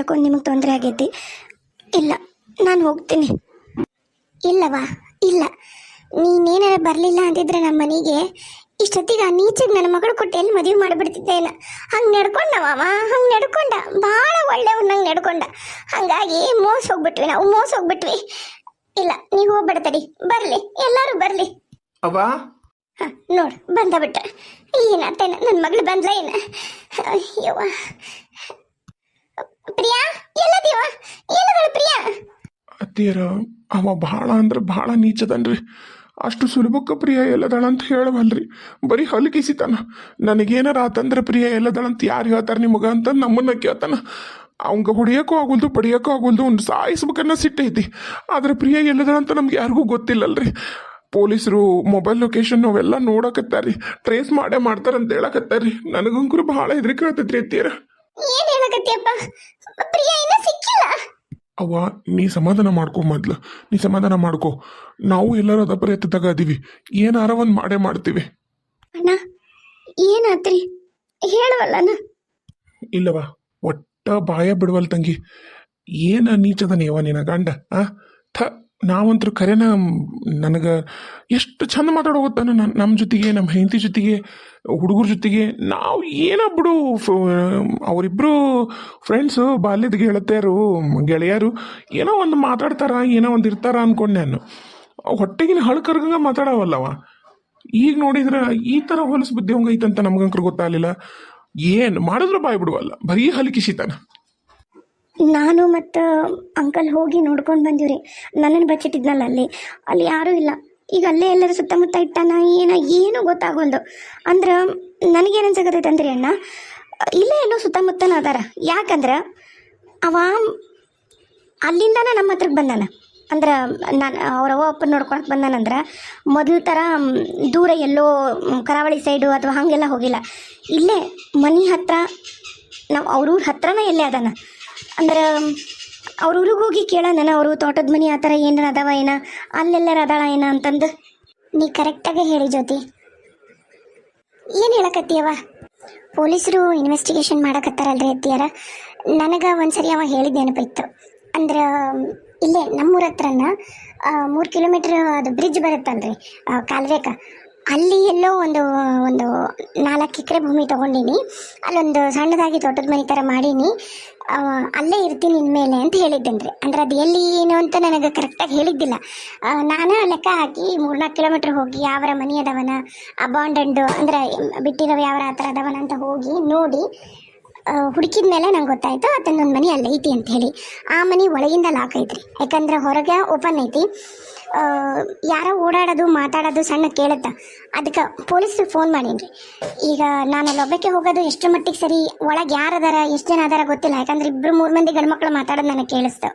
ಮಾಡ್ಕೊಂಡು ನಿಮಗೆ ತೊಂದರೆ ಆಗೈತಿ. ಇಲ್ಲ, ನಾನು ಹೋಗ್ತೀನಿ. ಇಲ್ಲವಾ, ಇಲ್ಲ, ನೀನೇನಾರ ಬರಲಿಲ್ಲ ಅಂತಿದ್ರೆ ನಮ್ಮ ಮನೆಗೆ ಇಷ್ಟೊತ್ತಿಗೆ ಆ ನೀಚಗೆ ನನ್ನ ಮಗಳು ಕೊಟ್ಟು ಎಲ್ಲಿ ಮದುವೆ ಮಾಡಿಬಿಡ್ತಿದ್ದೇನ. ಹಂಗೆ ನಡ್ಕೊಂಡವ, ಹಂಗೆ ನಡ್ಕೊಂಡ, ಭಾಳ ಒಳ್ಳೆಯವ್ನಂಗೆ ನಡ್ಕೊಂಡ. ಹಾಗಾಗಿ ಮೋಸ ಹೋಗ್ಬಿಟ್ವಿ. ಇಲ್ಲ, ನೀವು ಹೋಗ್ಬಿಡ್ತಡಿ, ಬರಲಿ, ಎಲ್ಲರೂ ಬರಲಿ. ಅವ್ವ, ಹಾಂ, ನೋಡು ಬಂದ ಬಿಟ್ಟ. ಏನಾತೇನ, ನನ್ನ ಮಗಳು ಬಂದ್ಲ ಏನ? ಅಯ್ಯವ್ವ, ಪ್ರಿಯಾ ಎಲ್ಲದೀವ? ಎಲ್ಲಗಳು ಪ್ರಿಯಾ? ಅತ್ತಿಯರ ಅವ ಭಾಳ ಅಂದ್ರೆ ಭಾಳ ನೀಚದನ್ರಿ. ಅಷ್ಟು ಸುಲಭಕ್ಕೆ ಪ್ರಿಯ ಎಲ್ಲದಳ ಅಂತ ಹೇಳವಲ್ರಿ, ಬರೀ ಹಲ್ಕಿಸಿತಾನ. ನನಗೇನಾರ ಆತಂದ್ರೆ ಪ್ರಿಯ ಎಲ್ಲದಳಂತ ಯಾರು ಹೇಳ್ತಾರೆ ನಿಮಗೆ ಅಂತ ನಮ್ಮನ್ನ ಕೇಳ್ತಾನ. ಅವಂಗ ಹೊಡೆಯೋಕ್ಕೂ ಆಗೋಲ್ದು, ಪಡಿಯೋಕ್ಕೂ ಆಗೋಲ್ದು, ಒಂದು ಸಾಯಿಸ್ಬೇಕನ್ನ ಸಿಟ್ಟೈತಿ. ಆದರೆ ಪ್ರಿಯ ಎಲ್ಲದಳಂತ ನಮ್ಗೆ ಯಾರಿಗೂ ಗೊತ್ತಿಲ್ಲಲ್ರಿ. ಪೊಲೀಸರು ಮೊಬೈಲ್ ಲೊಕೇಶನ್ ಅವೆಲ್ಲ ನೋಡಕತ್ತಾರಿ, ಟ್ರೇಸ್ ಮಾಡೇ ಮಾಡ್ತಾರಂತ ಹೇಳಕತ್ತಾರಿ. ನನಗಂಕರು ಭಾಳ ಹೆದರಿಕೆ ಆಗ್ತೈತ್ರಿ ಅತ್ತಿಯರ. ಏನ್ ಹೇಳಕತ್ತಿಯಪ್ಪ? ಪ್ರಿಯಾ ಇನ್ನೂ ಸಿಕ್ಕಿಲ್ಲ. ಅವ್ವ, ನೀ ಸಮಾಧಾನ ಮಾಡ್ಕೊ, ಮೊದ್ಲು ನೀ ಸಮಾಧಾನ ಮಾಡ್ಕೊ. ನಾವು ಎಲ್ಲರೂ ಅದ ಪ್ರಯತ್ನದಾಗ ಅದೀವಿ, ಏನಾರ ಒಂದು ಮಾಡೇ ಮಾಡ್ತೀವಿ. ಅಣ್ಣ, ಏನಾತ್ರಿ ಹೇಳುವಲ್ಲಣ್ಣ? ಇಲ್ಲವಾ, ಒಟ್ಟ ಬಾಯ ಬಿಡುವಲ್ ತಂಗಿ. ಏನ ನೀಚದನೇವ ನಿನ್ನ ಗಂಡ? ನಾವಂತರೂ ಖರೇನ ನನಗೆ ಎಷ್ಟು ಚಂದ ಮಾತಾಡೋಗುತ್ತಾನ ನಮ್ಮ ಜೊತೆಗೆ, ನಮ್ಮ ಹೆಂಡತಿ ಜೊತೆಗೆ, ಹುಡುಗರ ಜೊತೆಗೆ. ನಾವು ಏನ ಬಿಡು, ಅವರಿಬ್ಬರು ಫ್ರೆಂಡ್ಸು, ಬಾಲ್ಯದ ಗೆಳೆಯರು ಏನೋ ಒಂದು ಮಾತಾಡ್ತಾರ, ಏನೋ ಒಂದು ಇರ್ತಾರ ಅಂದ್ಕೊಂಡೆ ನಾನು. ಹೊಟ್ಟೆಗಿನ ಹಳ್ಕರ್ಗಂಗ ಮಾತಾಡವಲ್ಲವ. ಈಗ ನೋಡಿದ್ರೆ ಈ ಥರ ಹೊಲಸು ಬುದ್ಧಿ ಹಂಗೆ ಐತಂತ ನಮ್ಗಂಕರು ಗೊತ್ತಾಗಲಿಲ್ಲ. ಏನು ಮಾಡಿದ್ರು ಬಾಯ್ ಬಿಡುವಲ್ಲ, ಬರೀ ಹಲಿಕಿಸಿತಾನ. ನಾನು ಮತ್ತು ಅಂಕಲ್ ಹೋಗಿ ನೋಡ್ಕೊಂಡು ಬಂದಿವ್ರಿ. ನನ್ನನ್ನು ಬಚ್ಚಿಟ್ಟಿದ್ನಲ್ಲ ಅಲ್ಲಿ ಯಾರೂ ಇಲ್ಲ. ಈಗ ಅಲ್ಲೇ ಎಲ್ಲರೂ ಸುತ್ತಮುತ್ತ ಇಟ್ಟಾನ ಏನೂ ಗೊತ್ತಾಗೋಲ್ದು. ಅಂದ್ರೆ ನನಗೇನು ಅನ್ಸಕತ್ತೈತೆ ಅಂದ್ರಿ ಅಣ್ಣ, ಇಲ್ಲೇ ಎಲ್ಲೋ ಸುತ್ತಮುತ್ತನ ಅದಾರ. ಯಾಕಂದ್ರೆ ಅವ ಅಲ್ಲಿಂದಾನ ನಮ್ಮ ಹತ್ರಕ್ಕೆ ಬಂದಾನ. ಅಂದ್ರೆ ನಾನು ಅವ್ರವ್ವ ಅಪ್ಪನ ನೋಡ್ಕೊಳಕ್ಕೆ ಬಂದಾನಂದ್ರೆ ಮೊದಲ ಥರ ದೂರ ಎಲ್ಲೋ ಕರಾವಳಿ ಸೈಡು ಅಥವಾ ಹಾಗೆಲ್ಲ ಹೋಗಿಲ್ಲ. ಇಲ್ಲೇ ಮನೆ ಹತ್ರ, ನಾವು ಅವ್ರೂರ ಹತ್ರನೇ ಎಲ್ಲೇ ಅದಾನ. ಅಂದ್ರೆ ಅವ್ರ ಊರಿಗೆ ಹೋಗಿ ಕೇಳೋಣ, ಅವರು ತೋಟದ ಮನೆ ಆ ಥರ ಏನಾರ ಅದಾವ ಏನ, ಅಲ್ಲೆಲ್ಲರ ಅದಾಳ ಏನ ಅಂತಂದು. ನೀ ಕರೆಕ್ಟಾಗೆ ಹೇಳಿ ಜ್ಯೋತಿ. ಏನು ಹೇಳಕತ್ತೀಯವ? ಪೊಲೀಸರು ಇನ್ವೆಸ್ಟಿಗೇಷನ್ ಮಾಡಕತ್ತಾರಲ್ರಿ ಅತ್ತಿಯಾರ. ನನಗೆ ಒಂದ್ಸರಿ ಅವ ಹೇಳಿದ ನೆನಪಿತ್ತು. ಅಂದ್ರೆ ಇಲ್ಲೇ ನಮ್ಮೂರ ಹತ್ರನ 3 ಕಿಲೋಮೀಟ್ರ್ ಅದು ಬ್ರಿಡ್ಜ್ ಬರುತ್ತಲ್ರಿ, ಕಾಲುವೆಕ, ಅಲ್ಲಿ ಎಲ್ಲೋ ಒಂದು 4 ಎಕರೆ ಭೂಮಿ ತೊಗೊಂಡಿನಿ. ಅಲ್ಲೊಂದು ಸಣ್ಣದಾಗಿ ತೋಟದ ಮನೆ ಥರ ಮಾಡೀನಿ, ಅಲ್ಲೇ ಇರ್ತೀನಿ ಇನ್ಮೇಲೆ ಅಂತ ಹೇಳಿದ್ದೇನೆ ರೀ. ಅಂದ್ರೆ ಅದು ಎಲ್ಲಿ ಏನು ಅಂತ ನನಗೆ ಕರೆಕ್ಟಾಗಿ ಹೇಳಿದ್ದಿಲ್ಲ. ನಾನು ಲೆಕ್ಕ ಹಾಕಿ 3-4 ಕಿಲೋಮೀಟ್ರ್ ಹೋಗಿ ಯಾವರ ಮನೆ ಅದಾವನ, ಅಬಾಂಡಂಡು ಅಂದ್ರೆ ಬಿಟ್ಟಿರೋ ಯಾವರ ಆ ಥರ ಅದಾವನ ಅಂತ ಹೋಗಿ ನೋಡಿ ಹುಡುಕಿದ ಮೇಲೆ ನಂಗೆ ಗೊತ್ತಾಯಿತು ಆತನೊಂದು ಮನೆ ಅಲ್ಲಿ ಐತಿ ಅಂತ ಹೇಳಿ. ಆ ಮನೆ ಒಳಗಿಂದ ಲಾಕ್ ಐತ್ರಿ, ಯಾಕಂದ್ರೆ ಹೊರಗೆ ಓಪನ್ ಐತಿ. ಯಾರೋ ಓಡಾಡೋದು ಮಾತಾಡೋದು ಸಣ್ಣ ಕೇಳುತ್ತಾ. ಅದಕ್ಕೆ ಪೊಲೀಸ್ರಿಗೆ ಫೋನ್ ಮಾಡೀನಿ. ಈಗ ನಾನು ಅಲ್ಲಿ ಒಬ್ಬಕ್ಕೆ ಹೋಗೋದು ಎಷ್ಟು ಮಟ್ಟಿಗೆ ಸರಿ, ಒಳಗೆ ಯಾರದಾರ, ಎಷ್ಟು ಜನ ಅದಾರ ಗೊತ್ತಿಲ್ಲ. ಯಾಕಂದ್ರೆ 2-3 ಮಂದಿ ಗಂಡ್ಮಕ್ಳು ಮಾತಾಡೋದು ನನಗೆ ಕೇಳಿಸ್ತು.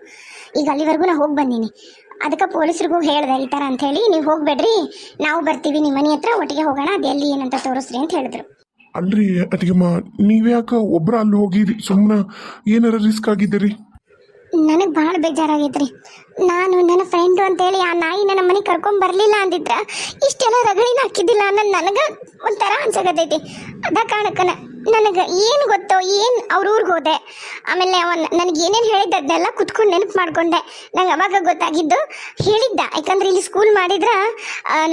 ಈಗ ಅಲ್ಲಿವರೆಗೂ ನಾ ಹೋಗಿ ಬಂದೀನಿ. ಅದಕ್ಕೆ ಪೊಲೀಸ್ರಿಗೂ ಹೇಳಿದೆ ಈ ಥರ ಅಂಥೇಳಿ, ನೀವು ಹೋಗಬೇಡ್ರಿ, ನಾವು ಬರ್ತೀವಿ ನಿಮ್ಮ ಮನೆ ಹತ್ರ, ಒಟ್ಟಿಗೆ ಹೋಗೋಣ, ಅದು ಎಲ್ಲಿ ಏನಂತ ತೋರಿಸ್ರಿ ಅಂತ ಹೇಳಿದ್ರು. ಅಲ್ರಿ ಅತಿಗೆಮ್ಮ, ನೀವ್ಯಾಕೆ ಒಬ್ರು ಅಲ್ಲಿ ಹೋಗಿರಿ? ಸುಮ್ಮನೆ ಏನಾರ ರಿಸ್ಕ್ ಆಗಿದ್ದೀರಿ? ನನಗೆ ಭಾಳ ಬೇಜಾರಾಗೈತ್ರಿ. ನಾನು ನನ್ನ ಫ್ರೆಂಡು ಅಂತೇಳಿ ಆ ನಾಯಿ ನನ್ನ ಮನೆಗೆ ಕರ್ಕೊಂಬರ್ಲಿಲ್ಲ ಅಂದಿದ್ರ ಇಷ್ಟೆಲ್ಲ ರಗಳಿನ ಹಾಕಿದ್ದಿಲ್ಲ ಅನ್ನೋದು ನನಗೆ ಒಂಥರ ಅನ್ಸಕತ್ತೈತಿ. ಅದ ಕಾರಣಕ್ಕನ ನನಗೆ ಏನು ಗೊತ್ತೋ ಏನು ಅವ್ರ ಊರಿಗೆ ಹೋದೆ. ಆಮೇಲೆ ನನಗೆ ಏನೇನು ಹೇಳಿದ್ದ ಅದನ್ನೆಲ್ಲ ಕುತ್ಕೊಂಡು ನೆನಪು ಮಾಡಿಕೊಂಡೆ. ನಂಗೆ ಅವಾಗ ಗೊತ್ತಾಗಿದ್ದು ಹೇಳಿದ್ದ. ಯಾಕಂದ್ರೆ ಇಲ್ಲಿ ಸ್ಕೂಲ್ ಮಾಡಿದ್ರೆ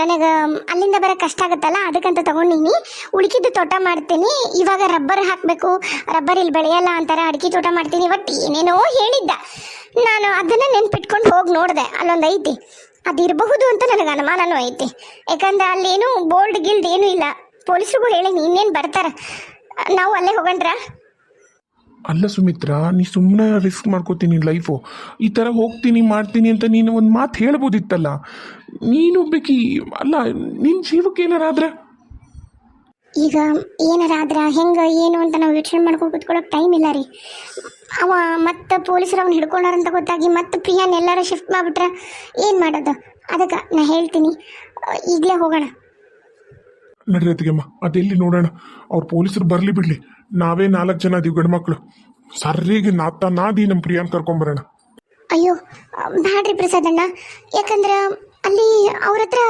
ನನಗೆ ಅಲ್ಲಿಂದ ಬರೋ ಕಷ್ಟ ಆಗುತ್ತಲ್ಲ, ಅದಕ್ಕಂತ ತೊಗೊಂಡಿನಿ. ಉಳ್ಕಿದ್ದು ತೋಟ ಮಾಡ್ತೀನಿ, ಇವಾಗ ರಬ್ಬರ್ ಹಾಕಬೇಕು, ರಬ್ಬರ್ ಇಲ್ಲಿ ಬೆಳೆಯಲ್ಲ ಅಂತಾರೆ, ಅಡಿಕೆ ತೋಟ ಮಾಡ್ತೀನಿ, ಒಟ್ಟು ಏನೇನೋ ಹೇಳಿದ್ದ. ನಾನು ಅದನ್ನು ನೆನ್ಪಿಟ್ಕೊಂಡು ಹೋಗಿ ನೋಡಿದೆ, ಅಲ್ಲೊಂದು ಐತಿ, ಅದಿರಬಹುದು ಅಂತ ನನಗೆ ಅನುಮಾನನೂ ಐತಿ. ಯಾಕಂದ್ರೆ ಅಲ್ಲೇನು ಬೋಲ್ಡ್ ಗಿಲ್ಡ್ ಏನೂ ಇಲ್ಲ. ಪೊಲೀಸ್ರಿಗೂ ಹೇಳಿ ಇನ್ನೇನು ಬರ್ತಾರೆ, ನಾವು ಅಲ್ಲೇ ಹೋಗಣ್ರ? ಅಲ್ಲ ಸುಮಿತ್ರಾ, ನೀ ಸುಮ್ಮನೆ ರಿಸ್ಕ್ ಮಾಡ್ಕೋತೀನಿ ಲೈಫು. ಈ ಥರ ಹೋಗ್ತೀನಿ ಮಾಡ್ತೀನಿ ಅಂತ ನೀನು ಒಂದು ಮಾತು ಹೇಳ್ಬೋದಿತ್ತಲ್ಲ. ನೀನು ಬೇಕಿ ಅಲ್ಲ, ನಿನ್ನ ಜೀವಕ್ಕೆ ಏನಾರಾದ್ರೆ? ಈಗ ಏನಾರಾದ್ರೆ ಹೆಂಗೆ ಏನು ಅಂತ ನಾವು ಯೋಚನೆ ಮಾಡ್ಕೊಂಡು ಕೂತ್ಕೊಳ್ಳೋಕೆ ಟೈಮ್ ಇಲ್ಲ ರೀ. ಅವ ಮತ್ತೆ ಪೊಲೀಸರು ಅವ್ನು ಹಿಡ್ಕೊಂಡಾರಂತ ಗೊತ್ತಾಗಿ ಮತ್ತೆ ಪ್ರಿಯಾನ್ ಎಲ್ಲರೂ ಶಿಫ್ಟ್ ಮಾಡಿಬಿಟ್ರೆ ಏನು ಮಾಡೋದು? ಅದಕ್ಕೆ ನಾ ಹೇಳ್ತೀನಿ, ಈಗಲೇ ಹೋಗೋಣ. ನಡ್ರಿ ಅತ್ತಿಗೆಮ್ಮ, ಅದೆಲ್ಲಿ ನೋಡೋಣ. ಅವ್ರು ಪೊಲೀಸರು ಬರಲಿ ಬಿಡಲಿ, ನಾವೇ 4 ಜನ ಅದೀವಿ ಗಂಡ್ಮಕ್ಳು. ಸರ್ರಿಗೆ ನಾದಿ ನಮ್ಮ ಪ್ರಿಯಾನ್ ಕರ್ಕೊಂಬರೋಣ. ಅಯ್ಯೋ ಬ್ಯಾಡ್ರಿ ಪ್ರಸಾದಣ್ಣ, ಯಾಕಂದ್ರೆ ಅಲ್ಲಿ ಅವ್ರ ಹತ್ರ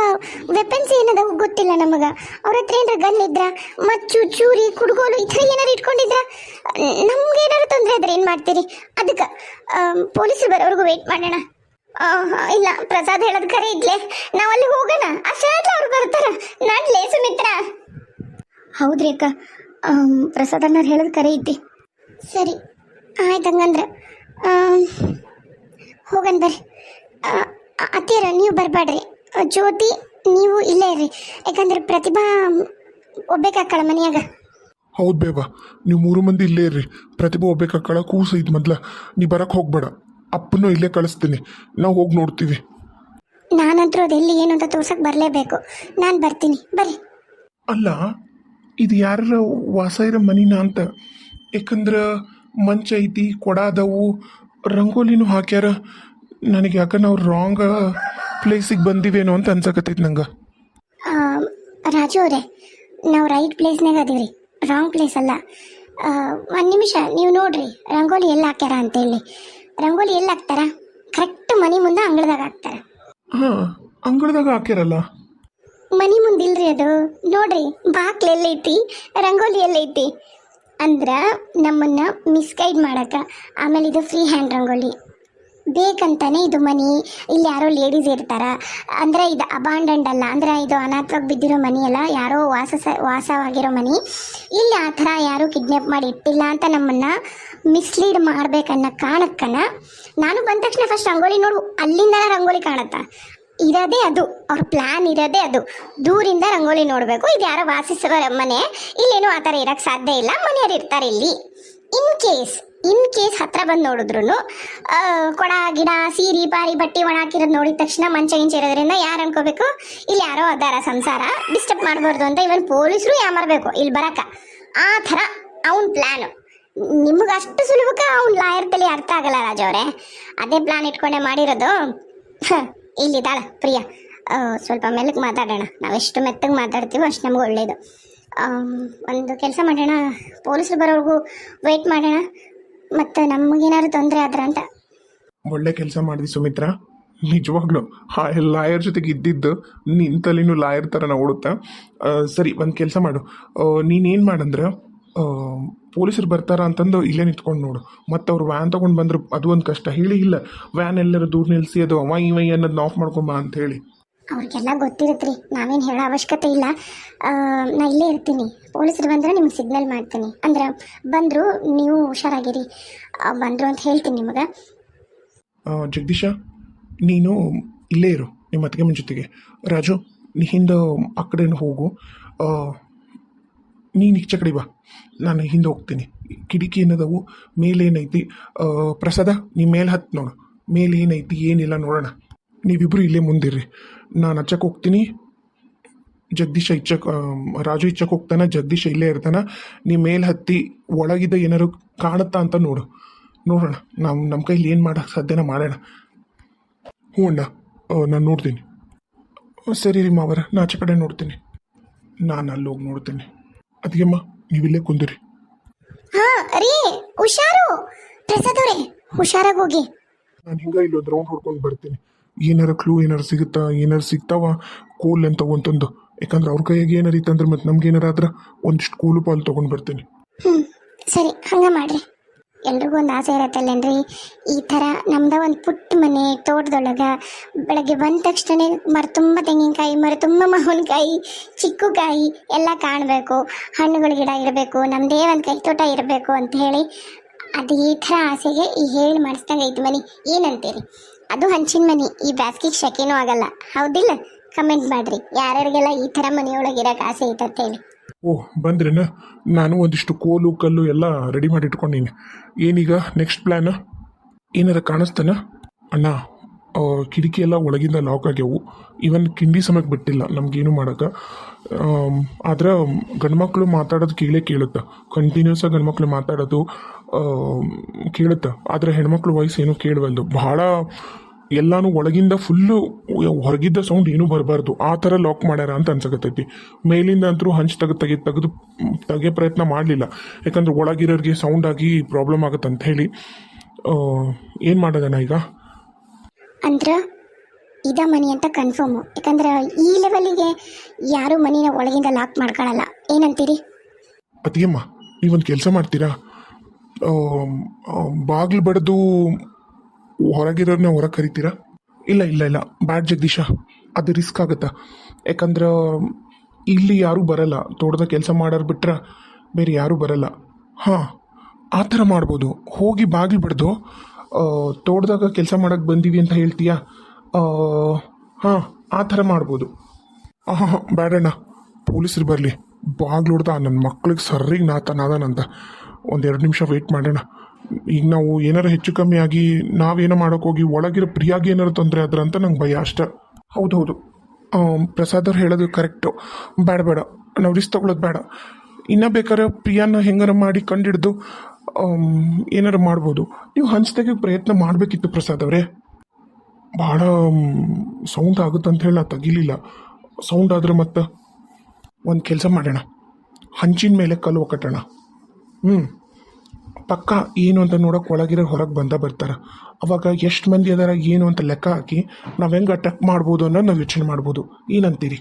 ವೆಪನ್ಸ್ ಏನದ ಗೊತ್ತಿಲ್ಲ ನಮಗೆ. ಅವ್ರ ಹತ್ರ ಏನಾರ ಗನ್ ಇದ್ರ, ಮಚ್ಚು ಚೂರಿ ಕುಡ್ಗೋಲು ಈ ಥರ ಏನಾರು ಇಟ್ಕೊಂಡಿದ್ರ ನಮ್ಗೆ ಏನಾರು ತೊಂದರೆ ಆದ್ರೆ ಏನು ಮಾಡ್ತೀರಿ? ಅದಕ್ಕೆ ಪೊಲೀಸರು ಬರೋವರೆಗೂ ವೆಯ್ಟ್ ಮಾಡೋಣ. ಇಲ್ಲ, ಪ್ರಸಾದ್ ಹೇಳೋದು ಖರೆ ಇದ್ಲೆ, ನಾವು ಅಲ್ಲಿ ಹೋಗೋಣ. ಅಷ್ಟಾದ್ರೂ ಅವ್ರು ಬರ್ತಾರ. ನಡ್ಲೇ ಸುಮಿತ್ರ. ಹೌದ್ರಿ ಅಕ್ಕ, ಪ್ರಸಾದ್ ಅಣ್ಣವ್ರು ಹೇಳೋದು ಖರೆ ಐತಿ. ಸರಿ ಆಯ್ತು, ಹಂಗಂದ್ರೆ ಹೋಗನ್ ಬರ್ರಿ. ಅತ್ತಿಯರ ನೀವು ಬರಬೇಡ್ರಿ, ಜ್ಯೋತಿ ನೀವು ಇಲ್ಲೇ ಇರ್ರಿ. ಯಾಕಂದ್ರೆ ಪ್ರತಿಭಾ ಒಬ್ಬೇಕಾಕಳ ಮನೆಯಾಗ. ಹೌದು ಬೇವ, ನೀವು 3 ಮಂದಿ ಇಲ್ಲೇ ಇರ್ರಿ. ಪ್ರತಿಭಾ ಹೋಗ್ಬೇಕಾಕಳ ಕೂಸು ಇದು ಮೊದ್ಲ. ನೀ ಬರಕ್ಕೆ ಹೋಗ್ಬೇಡ, ಅಪ್ಪನೂ ಇಲ್ಲೇ ಕಳಿಸ್ತೀನಿ, ನಾವು ಹೋಗಿ ನೋಡ್ತೀವಿ. ನಾನಂತರೂ ಅದೆಲ್ಲಿ ಏನು ಅಂತ ತೋರ್ಸಕ್ಕೆ ಬರಲೇಬೇಕು. ನಾನು ಬರ್ತೀನಿ, ಬರ್ರಿ. ಅಲ್ಲ, ಇದು ಯಾರ ವಾಸ ಇರೋ ಮನಿನ ಅಂತ. ಯಾಕಂದ್ರೆ ಮಂಚ ಐತಿ, ಕೊಡ ಅದಾವು, ರಂಗೋಲಿನೂ ಹಾಕ್ಯಾರ. ನನಗೆ ಯಾಕೆ ನಾವು ರಾಂಗ್ ಪ್ಲೇಸಿಗೆ ಬಂದಿವೇನೋ ಅಂತ ಅನ್ಸಕತ್ತೈತಿ ನಂಗೆ. ರಾಜು ಅವರೇ, ನಾವು ರೈಟ್ ಪ್ಲೇಸ್ನಾಗ ಅದೀವಿ ರೀ, ರಾಂಗ್ ಪ್ಲೇಸ್ ಅಲ್ಲ. ಒಂದು ನಿಮಿಷ ನೀವು ನೋಡ್ರಿ, ರಂಗೋಲಿ ಎಲ್ಲಿ ಹಾಕ್ಯಾರ ಅಂತೇಳಿ. ರಂಗೋಲಿ ಎಲ್ಲಿ ಹಾಕ್ತಾರ? ಕರೆಕ್ಟ್ ಮನೆ ಮುಂದೆ ಅಂಗಳದಾಗ ಹಾಕ್ತಾರ. ಹಾಂ, ಅಂಗಳದಾಗ ಹಾಕ್ಯಾರಲ್ಲ. ಮನೆ ಮುಂದಿಲ್ರಿ ಅದು. ನೋಡ್ರಿ, ಬಾಕ್ಲು ಎಲ್ಲೈತಿ, ರಂಗೋಲಿ ಎಲ್ಲೈತಿ. ಅಂದ್ರೆ ನಮ್ಮನ್ನ ಮಿಸ್ಗೈಡ್ ಮಾಡಕ್ಕ. ಆಮೇಲೆ ಇದು ಫ್ರೀ ಹ್ಯಾಂಡ್ ರಂಗೋಲಿ ಬೇಕಂತಾನೆ ಇದು ಮನಿ. ಇಲ್ಲಿ ಯಾರೋ ಲೇಡೀಸ್ ಇರ್ತಾರ, ಅಂದ್ರೆ ಇದು ಅಬಾಂಡಂಡ್ ಅಲ್ಲ, ಅಂದ್ರೆ ಇದು ಅನಾಥವಾಗಿ ಬಿದ್ದಿರೋ ಮನಿ ಅಲ್ಲ, ಯಾರೋ ವಾಸವಾಗಿರೋ ಮನಿ. ಇಲ್ಲಿ ಆ ಥರ ಯಾರೂ ಕಿಡ್ನಾಪ್ ಮಾಡಿ ಇಟ್ಟಿಲ್ಲ ಅಂತ ನಮ್ಮನ್ನ ಮಿಸ್ಲೀಡ್ ಮಾಡ್ಬೇಕನ್ನೋ ಕಾರಣಕ್ಕನ ನಾನು ಬಂದ ತಕ್ಷಣ ಫಸ್ಟ್ ರಂಗೋಲಿ ನೋಡು, ಅಲ್ಲಿಂದ ರಂಗೋಲಿ ಕಾಣುತ್ತಾ ಇರೋದೇ ಅದು. ಅವ್ರ ಪ್ಲಾನ್ ಇರೋದೇ ಅದು. ದೂರಿಂದ ರಂಗೋಲಿ ನೋಡಬೇಕು, ಇದು ಯಾರೋ ವಾಸಿಸುವ ಮನೆ, ಇಲ್ಲೇನು ಆ ಥರ ಇರೋಕ್ಕೆ ಸಾಧ್ಯ ಇಲ್ಲ, ಮನೆಯವ್ರು ಇರ್ತಾರೆ ಇಲ್ಲಿ. ಇನ್ ಕೇಸ್ ಹತ್ರ ಬಂದು ನೋಡಿದ್ರು ಕೊಡ ಗಿಡ ಸೀರಿ ಪಾರಿ ಬಟ್ಟೆ ಒಣ ಹಾಕಿರೋದು ನೋಡಿದ ತಕ್ಷಣ ಮಂಚ ಇಂಚ ಇರೋದ್ರಿಂದ ಯಾರು ಅನ್ಕೋಬೇಕು, ಇಲ್ಲಿ ಯಾರೋ ಅದಾರ ಸಂಸಾರ, ಡಿಸ್ಟರ್ಬ್ ಮಾಡಬಾರ್ದು ಅಂತ ಇವನ್ ಪೊಲೀಸರು ಯಾಮರ್ಬೇಕು ಇಲ್ಲಿ ಬರಕ. ಆ ಥರ ಅವನ್ ಪ್ಲಾನು. ನಿಮಗೆ ಅಷ್ಟು ಸುಲಭಕ್ಕೆ ಅವ್ನ ಲಾಯರ್ ತಲೆ ಅರ್ಥ ಆಗಲ್ಲ ರಾಜು ಅವರೇ. ಅದೇ ಪ್ಲಾನ್ ಇಟ್ಕೊಂಡೆ ಮಾಡಿರೋದು. ಇಲ್ಲಿದ್ದಾಳ ಪ್ರಿಯಾ, ಸ್ವಲ್ಪ ಮೆಲ್ಲಗೆ ಮಾತಾಡೋಣ. ನಾವೆಷ್ಟು ಮೆತ್ತಗೆ ಮಾತಾಡ್ತೀವೋ ಅಷ್ಟು ನಮ್ಗೆ ಒಳ್ಳೇದು. ಒಂದು ಕೆಲಸ ಮಾಡೋಣ, ಪೊಲೀಸರು ಬರೋವರೆಗೂ ವೆಯ್ಟ್ ಮಾಡೋಣ, ಮತ್ತು ನಮಗೇನಾದ್ರು ತೊಂದರೆ ಆದ್ರೆ ಅಂತ. ಒಳ್ಳೆ ಕೆಲಸ ಮಾಡಿದಿ ಸುಮಿತ್ರ, ನಿಜವಾಗ್ಲು ಆ ಲಾಯರ್ ಜೊತೆಗೆ ಇದ್ದಿದ್ದು ನಿಂತಲ್ಲಿನೂ ಲಾಯರ್ ಥರ ನೋಡುತ್ತಾ. ಸರಿ, ಒಂದು ಕೆಲಸ ಮಾಡು, ನೀನೇನು ಮಾಡಂದ್ರೆ ಪೊಲೀಸರು ಬರ್ತಾರ ಅಂತಂದು ಇಲ್ಲೇ ನಿಂತ್ಕೊಂಡು ನೋಡು. ಮತ್ತು ಅವ್ರು ವ್ಯಾನ್ ತೊಗೊಂಡು ಬಂದ್ರು ಅದು ಒಂದು ಕಷ್ಟ. ಹೇಳಿ ಇಲ್ಲ, ವ್ಯಾನ್ ಎಲ್ಲರೂ ದೂರ ನಿಲ್ಲಿಸಿ ಅದು ಅವ ಇವ ಅನ್ನೋದನ್ನ ಆಫ್ ಮಾಡ್ಕೊಂಬ ಅಂತ ಹೇಳಿ. ಅವ್ರಿಗೆಲ್ಲ ಗೊತ್ತಿರುತ್ತ್ರಿ, ನಾವೇನು ಹೇಳೋ ಅವಶ್ಯಕತೆ ಇಲ್ಲ. ನಾ ಇಲ್ಲೇ ಇರ್ತೀನಿ. ಪೊಲೀಸರು ಬಂದರೆ ನಿಮ್ಗೆ ಸಿಗ್ನಲ್ ಮಾಡ್ತೀನಿ. ಅಂದ್ರೆ ಬಂದರು, ನೀವು ಹುಷಾರಾಗಿರಿ. ಬಂದರು ಅಂತ ಹೇಳ್ತೀನಿ ನಿಮಗೆ. ಜಗದೀಶ, ನೀನು ಇಲ್ಲೇ ಇರು ನಿಮ್ಮ ಅತ್ತಿಗೆ ಜೊತೆಗೆ. ರಾಜು, ನೀ ಹಿಂದೆ ಆ ಕಡೆ ಹೋಗು, ನೀನು ಈಚೆ ಕಡೆ ಬಾ, ನಾನು ಹಿಂದೆ ಹೋಗ್ತೀನಿ. ಕಿಟಕಿ ಏನದವು, ಮೇಲೇನೈತಿ. ಪ್ರಸಾದ, ನೀ ಮೇಲೆ ಹತ್ತು ನೋಡು, ಮೇಲೆ ಏನೈತಿ ಏನಿಲ್ಲ ನೋಡೋಣ. ನೀವಿಬ್ಬರು ಇಲ್ಲೇ ಮುಂದಿರ್ರಿ, ನಾನು ಹಚ್ಚಕ್ಕೆ ಹೋಗ್ತೀನಿ. ಜಗದೀಶ ರಾಜು ಇಚ್ಚಕ್ಕೆ ಹೋಗ್ತಾನೆ, ಜಗದೀಶ ಇಲ್ಲೇ ಇರ್ತಾನೆ. ನೀ ಮೇಲೆ ಹತ್ತಿ ಒಳಗಿದ್ದ ಏನಾರು ಕಾಣುತ್ತಾ ಅಂತ ನೋಡೋಣ. ನಮ್ಮ ಕೈಲಿ ಏನು ಮಾಡೋಕ್ಕೆ ಸಾಧ್ಯನ ಮಾಡೋಣ. ಹ್ಞೂ ಅಣ್ಣ, ನಾನು ನೋಡ್ತೀನಿ. ಸರಿ ರೀ ಮಾವರ, ನಾ ಆಚೆ ಕಡೆ ನೋಡ್ತೀನಿ. ನಾನು ಅಲ್ಲಿ ಹೋಗಿ ನೋಡ್ತೀನಿ. ಅದಕ್ಕೆಮ್ಮ ನೀವಿಲ್ಲೇ ಕುಂದಿರಿ. ಹಾಂ ರೀ, ಹುಷಾರು ಪ್ರಸಾದ್ ಅವರೇ, ಹುಷಾರಾಗಿ ಹೋಗಿ. ನಾನು ಹಿಂಗೆ ಇಲ್ಲೊಂದು ರೌಂಡ್ ಹೊಡ್ಕೊಂಡು ಬರ್ತೀನಿ. ಏನಾರ ಕ್ಲೂ ಏನಾರು ಸಿಗುತ್ತಾ, ಏನಾರು ಸಿಗ್ತಾವ ಕೂಲ್ ಅಂತ ಅಂತಂದು. ಯಾಕಂದ್ರೆ ಅವ್ರ ಕೈಯಾಗ ಏನಾರು ಇತ್ತಂದ್ರೆ ಮತ್ತು ನಮ್ಗೆ ಏನಾರ ಆದ್ರೆ ಒಂದಿಷ್ಟು ಕೂಲು ಪಾಲು ತೊಗೊಂಡು ಬರ್ತೀನಿ. ಸರಿ, ಹಂಗೆ ಮಾಡ್ರಿ. ಎಲ್ರಿಗೂ ಒಂದು ಆಸೆ ಇರತ್ತಲ್ಲೇನ್ರಿ, ಈ ಥರ ನಮ್ದು ಒಂದು ಪುಟ್ಟ ಮನೆ ತೋಟದೊಳಗೆ ಬೆಳಗ್ಗೆ ಬಂದ ತಕ್ಷಣ ತುಂಬ ತೆಂಗಿನಕಾಯಿ, ತುಂಬ ಮಾವಿನಕಾಯಿ, ಚಿಕ್ಕುಕಾಯಿ ಎಲ್ಲ ಕಾಣಬೇಕು, ಹಣ್ಣುಗಳ ಗಿಡ ಇರಬೇಕು, ನಮ್ಮದೇ ಒಂದು ಕೈ ತೋಟ ಇರಬೇಕು ಅಂತ ಹೇಳಿ ಅದೇ ಥರ ಆಸೆಗೆ ಈ ಹೇಳಿ ಮಾಡಿಸ್ದಂಗೆ ಐತಿ ಮನೆ. ಏನಂತೀರಿ? ಅದು ಹಂಚಿನ ಮನೆ, ಈ ಬ್ಯಾಸ್ಗಿಗೆ ಶೆಕೆನೂ ಆಗಲ್ಲ, ಹೌದಿಲ್ಲ? ಕಮೆಂಟ್ ಮಾಡಿರಿ ಯಾರ್ಯಾರಿಗೆಲ್ಲ ಈ ಥರ ಮನೆಯೊಳಗೆ ಇರೋಕೆ ಆಸೆ ಐತಂತ ಹೇಳಿ. ಓಹ್, ಬಂದ್ರೇನ? ನಾನು ಒಂದಿಷ್ಟು ಕೋಲು ಕಲ್ಲು ಎಲ್ಲ ರೆಡಿ ಮಾಡಿ ಇಟ್ಕೊಂಡೀನಿ. ಏನೀಗ ನೆಕ್ಸ್ಟ್ ಪ್ಲ್ಯಾನ್? ಏನಾರ ಕಾಣಿಸ್ತಾನ ಅಣ್ಣ? ಕಿಟಕಿ ಎಲ್ಲ ಒಳಗಿಂದ ಲಾಕ್ ಆಗ್ಯಾವು. ಇವನ್ ಕಿಂಡಿ ಸಮಯಕ್ಕೆ ಬಿಟ್ಟಿಲ್ಲ ನಮಗೇನು ಮಾಡೋಕ್ಕೆ. ಆದ್ರೆ ಗಂಡ್ಮಕ್ಳು ಮಾತಾಡೋದು ಕೇಳುತ್ತೆ. ಕಂಟಿನ್ಯೂಸ್ ಆಗಿ ಗಂಡ್ಮಕ್ಳು ಮಾತಾಡೋದು ಕೇಳುತ್ತೆ. ಆದರೆ ಹೆಣ್ಮಕ್ಳು ವಾಯ್ಸ್ ಏನೂ ಕೇಳವಲ್ದು. ಭಾಳ ಎಲ್ಲಾನು ಒಳಗಿಂದ ಫುಲ್ಲು ಹೊರಗಿದ್ದ ಸೌಂಡ್ ಏನೂ ಬರಬಾರ್ದು ಆ ಥರ ಲಾಕ್ ಮಾಡ್ಯಾರ ಅಂತ ಅನ್ಸಕತ್ತೈತಿ. ಮೇಲಿಂದ ಅಂತರೂ ಹಂಚು ತೆಗೆಯೋ ಪ್ರಯತ್ನ ಮಾಡಲಿಲ್ಲ, ಯಾಕಂದ್ರೆ ಒಳಗಿರೋರಿಗೆ ಸೌಂಡ್ ಆಗಿ ಪ್ರಾಬ್ಲಮ್ ಆಗುತ್ತೆ ಅಂತ ಹೇಳಿ. ಏನು ಮಾಡೋದಣ್ಣ ಈಗ? ಅಂದ್ರೆ ಇದ ಮನಿ ಅಂತ ಕನ್ಫರ್ಮು. ಯಾಕಂದ್ರೆ ಈ ಲೆವೆಲಿಗೆ ಯಾರು ಮನಿನ ಒಳಗಿಂದ ಲಾಕ್ ಮಾಡ್ಕೊಳ್ಳಲ್ಲ. ಏನಂತೀರಿ? ಅತಿಯಮ್ಮ ನೀವೊಂದು ಕೆಲಸ ಮಾಡ್ತೀರಾ, ಬಾಗಿಲು ಬಡ್ದು ಹೊರಗಿರೋರನ್ನ ಹೊರಗೆ ಕರಿತೀರಾ? ಇಲ್ಲ ಇಲ್ಲ ಇಲ್ಲ ಬ್ಯಾಡ್ ಜಗದೀಶ, ಅದು ರಿಸ್ಕ್ ಆಗುತ್ತಾ. ಯಾಕಂದ್ರೆ ಇಲ್ಲಿ ಯಾರೂ ಬರಲ್ಲ, ತೋಟದ ಕೆಲಸ ಮಾಡೋರು ಬಿಟ್ರೆ ಬೇರೆ ಯಾರೂ ಬರಲ್ಲ. ಹಾಂ, ಆ ಥರ ಮಾಡ್ಬೋದು. ಹೋಗಿ ಬಾಗಿಲು ಬಡ್ದು ತೋಟದಾಗ ಕೆಲಸ ಮಾಡೋಕ್ಕೆ ಬಂದೀವಿ ಅಂತ ಹೇಳ್ತೀಯಾ? ಹಾಂ, ಆ ಥರ ಮಾಡ್ಬೋದು. ಹಾಂ ಹಾಂ ಬೇಡಣ್ಣ, ಪೊಲೀಸರು ಬರಲಿ, ಬಾಗಿಲು ಹೊಡ್ದ ನನ್ನ ಮಕ್ಳಿಗೆ ಸರ್ರಿಗೆ ನಾದಾನಂತ ಒಂದೆರಡು ನಿಮಿಷ ವೆಯ್ಟ್ ಮಾಡೋಣ. ಈಗ ನಾವು ಏನಾರು ಹೆಚ್ಚು ಕಮ್ಮಿ ಆಗಿ ನಾವೇನೋ ಮಾಡೋಕ್ಕೋಗಿ ಒಳಗಿರೋ ಪ್ರಿಯಾಗಿ ಏನಾರು ತೊಂದರೆ ಆದ್ರೆ ಅಂತ ನಂಗೆ ಭಯ ಅಷ್ಟೆ. ಹೌದೌದು, ಪ್ರಸಾದ್ ಅವ್ರು ಹೇಳೋದು ಕರೆಕ್ಟು. ಬೇಡ ಬೇಡ, ನಾವು ರಿಸ್ಕ್ ತೊಗೊಳೋದು ಬೇಡ. ಇನ್ನೂ ಬೇಕಾದ್ರೆ ಪ್ರಿಯಾನ ಹೆಂಗಾರ ಮಾಡಿ ಕಂಡಿಡ್ದು ಏನಾರು ಮಾಡ್ಬೋದು. ನೀವು ಹಂಚ್ದಾಗೆ ಪ್ರಯತ್ನ ಮಾಡಬೇಕಿತ್ತು ಪ್ರಸಾದ್ ಅವರೇ. ಭಾಳ ಸೌಂಡ್ ಆಗುತ್ತೆ ಅಂತ ಹೇಳಿ ನಾ ತೆಗಿಲಿಲ್ಲ. ಸೌಂಡ್ ಆದ್ರೆ ಮತ್ತೆ ಒಂದು ಕೆಲಸ ಮಾಡೋಣ, ಹಂಚಿನ ಮೇಲೆ ಕಲ್ಲು ಒಕ್ಕಟ್ಟೋಣ. ಪಕ್ಕ ಏನು ಅಂತ ನೋಡೋಕೆ ಒಳಗಿರೋ ಹೊರಗೆ ಬರ್ತಾರೆ. ಅವಾಗ ಎಷ್ಟು ಮಂದಿ ಅದಾರ ಏನು ಅಂತ ಲೆಕ್ಕ ಹಾಕಿ ನಾವು ಹೆಂಗೆ ಅಟ್ಯಾಕ್ ಮಾಡ್ಬೋದು ಅನ್ನೋದು ನಾವು ಯೋಚನೆ ಮಾಡ್ಬೋದು. ಏನಂತೀರಿ?